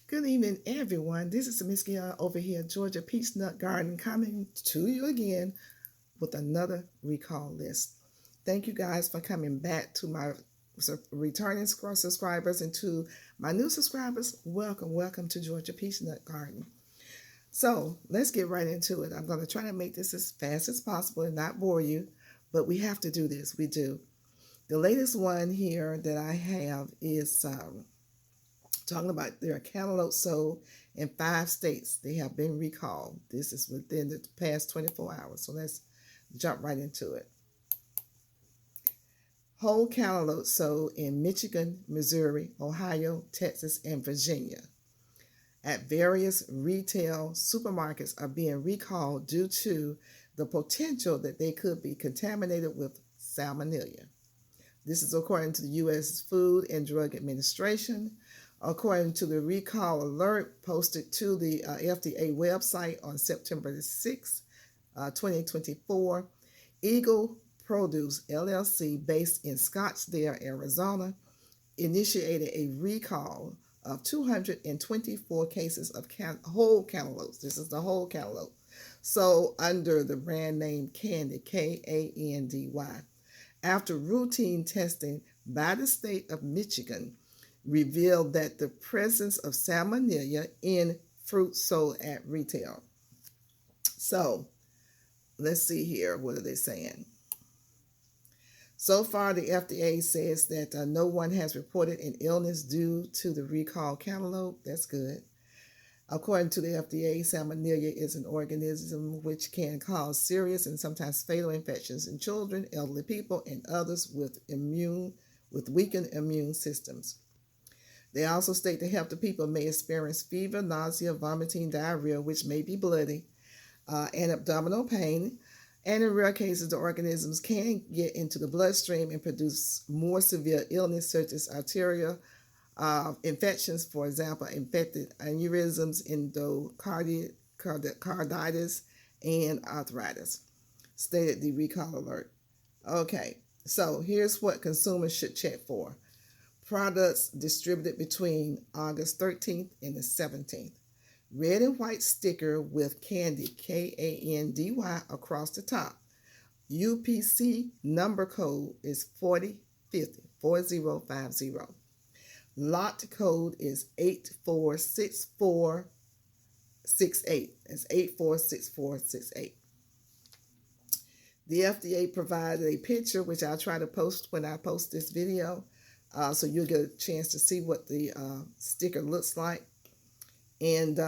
Good evening, everyone. This is Miss Gail over here at Georgia Peachnut Garden coming to you again with another recall list. Thank you guys for coming back to my returning subscribers and to my new subscribers. Welcome to Georgia Peachnut Garden. So let's get right into it. I'm going to try to make this as fast as possible and not bore you, but we have to do this. We do. The latest one here that I have is talking about their cantaloupe sold in 5 states. They have been recalled. This is within the past 24 hours. So let's jump right into it. Whole cantaloupe sold in Michigan, Missouri, Ohio, Texas, and Virginia at various retail supermarkets are being recalled due to the potential that they could be contaminated with salmonella. This is according to the U.S. Food and Drug Administration. According to the recall alert posted to the FDA website on September the 6th, 2024, Eagle Produce LLC, based in Scottsdale, Arizona, initiated a recall of 224 cases of whole cantaloupes. This is the whole cantaloupe. So under the brand name Candy, K-A-N-D-Y, after routine testing by the state of Michigan revealed that the presence of salmonella in fruit sold at retail. So let's see here. What are they saying? So far, the FDA says that no one has reported an illness due to the recalled cantaloupe. That's good. According to the FDA, salmonella is an organism which can cause serious and sometimes fatal infections in children, elderly people, and others with weakened immune systems. They also state that healthy people may experience fever, nausea, vomiting, diarrhea, which may be bloody, and abdominal pain. And in rare cases, the organisms can get into the bloodstream and produce more severe illness, such as arterial infections, for example, infected aneurysms, endocarditis, and arthritis, stated the recall alert. Okay, so here's what consumers should check for. Products distributed between August 13th and the 17th. Red and white sticker with Candy, K-A-N-D-Y, across the top. UPC number code is 4050, 4050. Lot code is 846468. That's 846468. The FDA provided a picture, which I'll try to post when I post this video. So you'll get a chance to see what the sticker looks like. And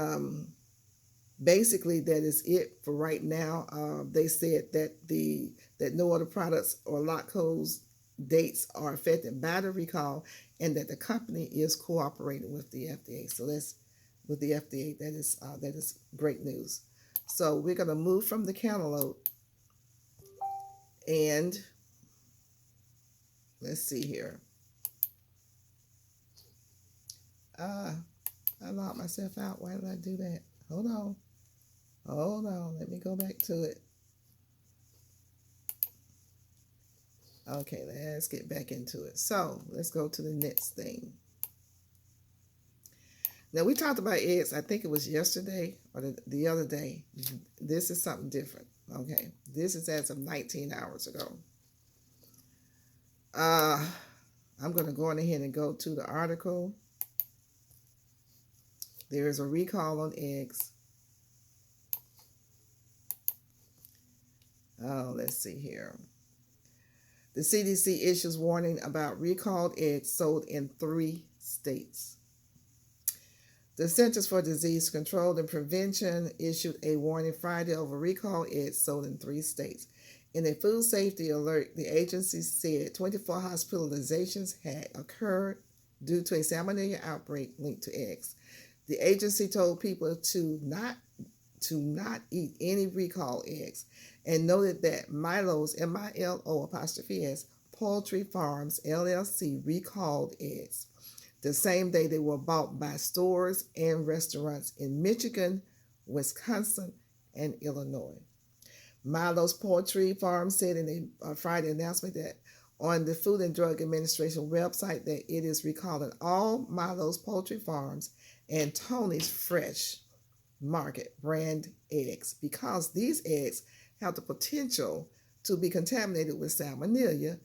basically that is it for right now. They said that that no other products or lot codes dates are affected by the recall, and that the company is cooperating with the FDA. So that's with the FDA. That is great news. So we're going to move from the cantaloupe, and let's see here. I locked myself out. Why did I do that? Hold on. Let me go back to it. Okay, let's get back into it. So let's go to the next thing. Now, we talked about eggs. I think it was yesterday or the other day. This is something different. Okay, this is as of 19 hours ago. I'm going to go on ahead and go to the article. There is a recall on eggs. Let's see here. The CDC issues warning about recalled eggs sold in 3 states. The Centers for Disease Control and Prevention issued a warning Friday over recalled eggs sold in 3 states. In a food safety alert, the agency said 24 hospitalizations had occurred due to a salmonella outbreak linked to eggs. The agency told people to not eat any recalled eggs, and noted that Milo's, MILO', Poultry Farms, LLC, recalled eggs the same day they were bought by stores and restaurants in Michigan, Wisconsin, and Illinois. Milo's Poultry Farm said in a Friday announcement that on the Food and Drug Administration website that it is recalling all Milo's poultry farms and Tony's Fresh Market brand eggs because these eggs have the potential to be contaminated with salmonella,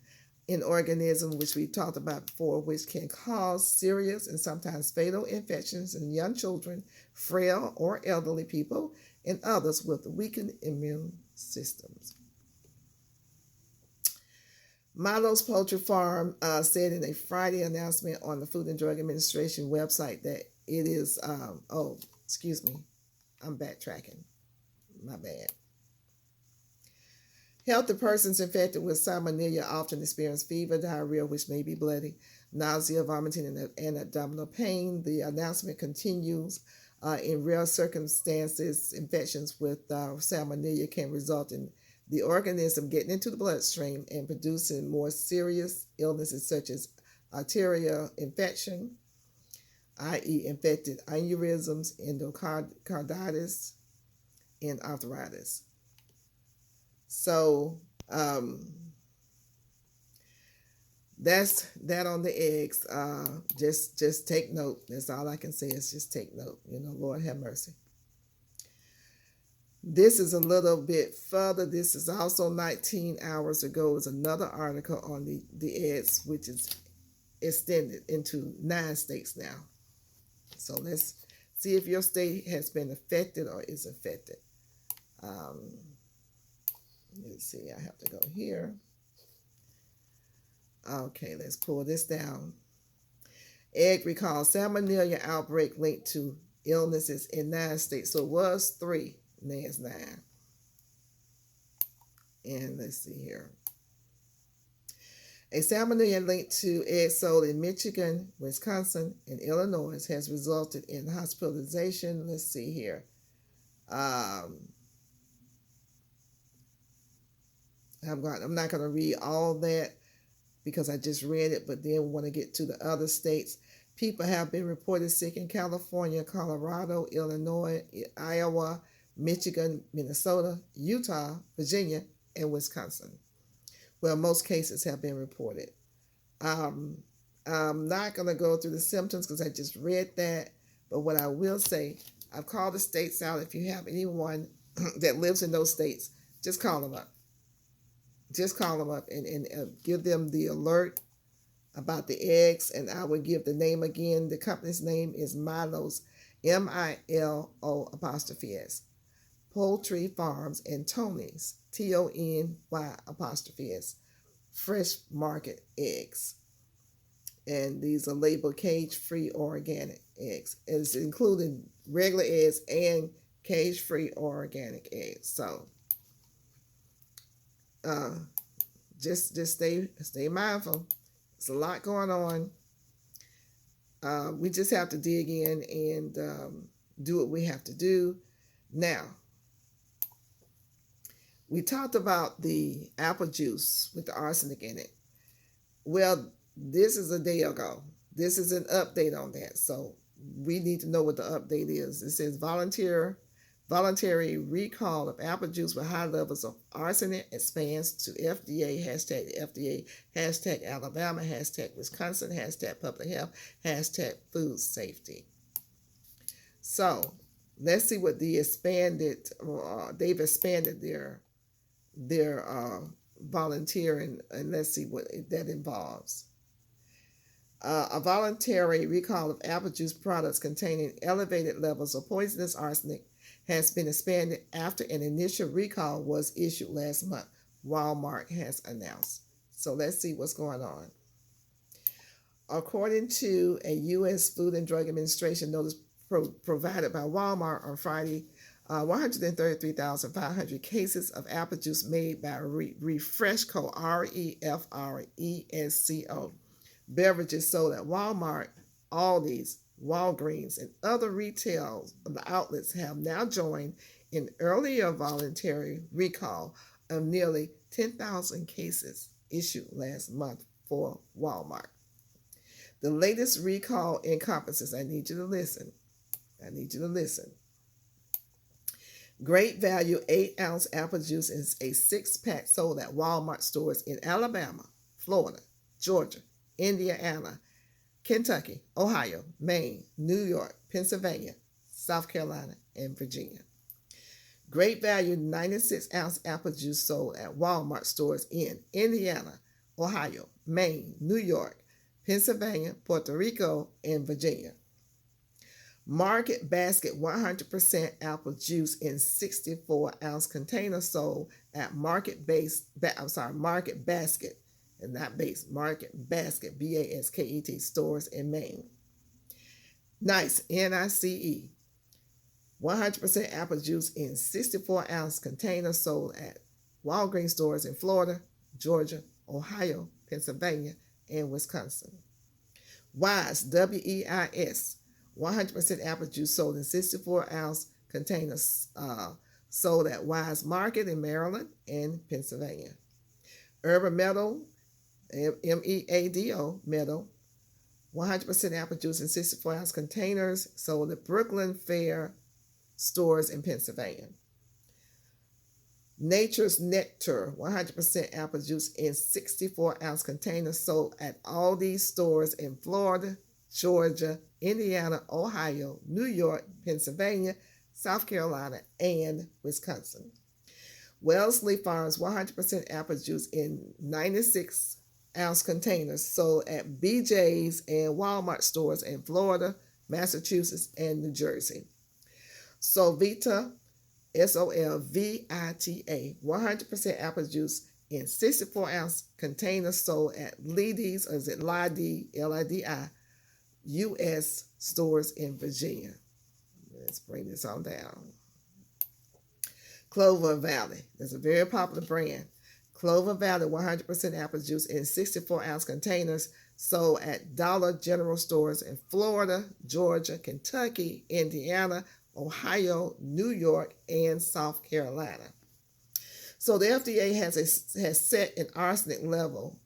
an organism which we talked about before, which can cause serious and sometimes fatal infections in young children, frail or elderly people, and others with weakened immune systems. Milo's Poultry Farm said in a Friday announcement on the Food and Drug Administration website that it is, excuse me, I'm backtracking. My bad. Healthy persons infected with salmonella often experience fever, diarrhea, which may be bloody, nausea, vomiting, and abdominal pain. The announcement continues. In rare circumstances, infections with salmonella can result in the organism getting into the bloodstream and producing more serious illnesses such as arterial infection, i.e. infected aneurysms, endocarditis, and arthritis. So that's that on the eggs. Just take note. That's all I can say is just take note. Lord have mercy. This is a little bit further. This is also 19 hours ago. Is another article on the eggs, which is extended into 9 states now. So let's see if your state has been affected or is affected. Let's see. I have to go here. Okay, let's pull this down. Egg recall: salmonella outbreak linked to illnesses in 9 states. So it was 3. Now it's 9. And let's see here. A salmonella linked to eggs sold in Michigan, Wisconsin, and Illinois has resulted in hospitalization. Let's see here. I'm not going to read all that because I just read it, but then we want to get to the other states. People have been reported sick in California, Colorado, Illinois, Iowa, Michigan, Minnesota, Utah, Virginia, and Wisconsin. Well, most cases have been reported. I'm not going to go through the symptoms because I just read that. But what I will say, I've called the states out. If you have anyone that lives in those states, just call them up. Just call them up and give them the alert about the eggs. And I will give the name again. The company's name is Milo's, MILO''S. Poultry Farms and Tony's, TONY''S, Fresh Market Eggs. And these are labeled cage-free organic eggs. It's including regular eggs and cage-free organic eggs. So just stay mindful. There's a lot going on. We just have to dig in and do what we have to do. Now, we talked about the apple juice with the arsenic in it. Well, this is a day ago. This is an update on that. So we need to know what the update is. It says voluntary recall of apple juice with high levels of arsenic expands to FDA, #FDA, #Alabama, #Wisconsin, #Public Health, #Food Safety. So let's see what they've expanded their volunteering, and let's see what that involves. A voluntary recall of apple juice products containing elevated levels of poisonous arsenic has been expanded after an initial recall was issued last month, Walmart has announced. So let's see what's going on. According to a U.S. Food and Drug Administration notice provided by Walmart on Friday, 133,500 cases of apple juice made by Refresco, Refresco, beverages sold at Walmart, Aldi's, Walgreens, and other retail outlets have now joined an earlier voluntary recall of nearly 10,000 cases issued last month for Walmart. The latest recall encompasses, I need you to listen. Great value 8-ounce apple juice is a 6-pack sold at Walmart stores in Alabama, Florida, Georgia, Indiana, Kentucky, Ohio, Maine, New York, Pennsylvania, South Carolina, and Virginia. Great value 96-ounce apple juice sold at Walmart stores in Indiana, Ohio, Maine, New York, Pennsylvania, Puerto Rico, and Virginia. Market Basket 100% apple juice in 64-ounce container sold at Market Basket, and not base, Market Basket, BASKET stores in Maine. Nice, NICE, 100% apple juice in 64-ounce container sold at Walgreens stores in Florida, Georgia, Ohio, Pennsylvania, and Wisconsin. Wise, WEIS, 100% apple juice sold in 64-ounce containers sold at Wise Market in Maryland and Pennsylvania. Urban Meadow, MEADO, Meadow, 100% apple juice in 64-ounce containers sold at Brooklyn Fair stores in Pennsylvania. Nature's Nectar, 100% apple juice in 64-ounce containers sold at all these stores in Florida, Georgia, Indiana, Ohio, New York, Pennsylvania, South Carolina, and Wisconsin. Wellesley Farms 100% apple juice in 96-ounce containers sold at BJ's and Walmart stores in Florida, Massachusetts, and New Jersey. Solvita, SOLVITA, 100% apple juice in 64-ounce containers sold at Liddy's, or is it Lidi, Lidi, U.S. stores in Virginia. Let's bring this on down. Clover Valley. There's a very popular brand. Clover Valley 100% apple juice in 64-ounce containers sold at Dollar General stores in Florida, Georgia, Kentucky, Indiana, Ohio, New York, and South Carolina. So the FDA has set an arsenic level.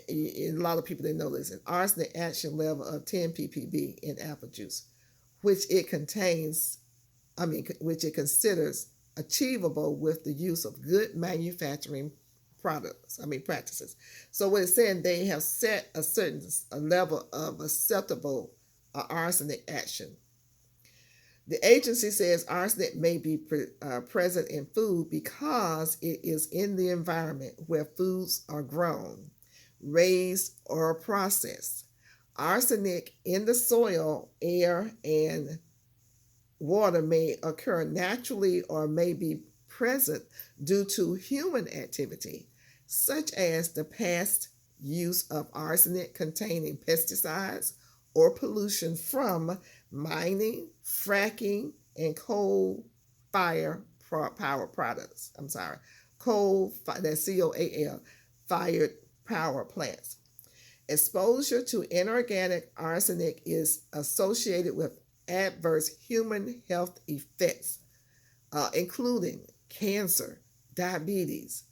A lot of people didn't know this, an arsenic action level of 10 ppb in apple juice, which it considers achievable with the use of good manufacturing practices. So what it's saying, they have set a certain level of acceptable arsenic action. The agency says arsenic may be present in food because it is in the environment where foods are grown, raised, or processed. Arsenic in the soil, air, and water may occur naturally or may be present due to human activity, such as the past use of arsenic-containing pesticides or pollution from mining, fracking, and coal-fired power products. That's COAL, fired power plants. Exposure to inorganic arsenic is associated with adverse human health effects, including cancer, diabetes,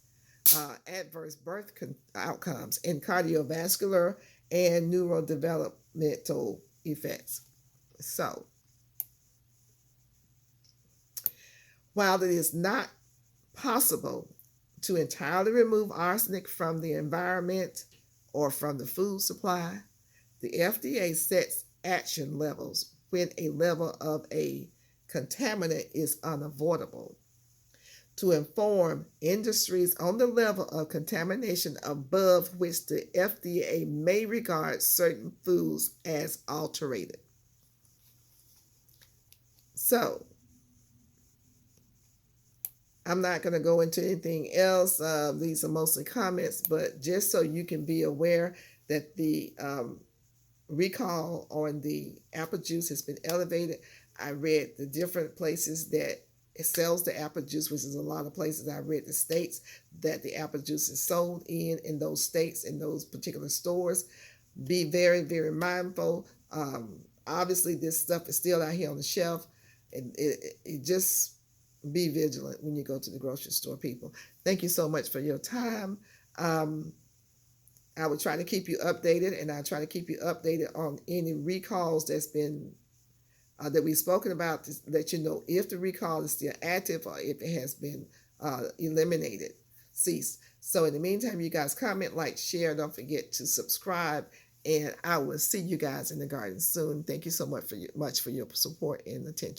adverse birth outcomes, and cardiovascular and neurodevelopmental effects. So, while it is not possible to entirely remove arsenic from the environment or from the food supply, the FDA sets action levels when a level of a contaminant is unavoidable to inform industries on the level of contamination above which the FDA may regard certain foods as alterated. So, I'm not going to go into anything else. These are mostly comments, but just so you can be aware that the recall on the apple juice has been elevated. I read the different places that it sells the apple juice, which is a lot of places. I read the states that the apple juice is sold in those states, in those particular stores. Be very, very mindful. Obviously, this stuff is still out here on the shelf. It just be vigilant when you go to the grocery store, people. Thank you so much for your time. I will try to keep you updated, and I'll try to keep you updated on any recalls that's been that we've spoken about, to let you know if the recall is still active or if it has been eliminated. cease. So in the meantime, you guys comment, like, share. Don't forget to subscribe. And I will see you guys in the garden soon. Thank you so much for your support and attention.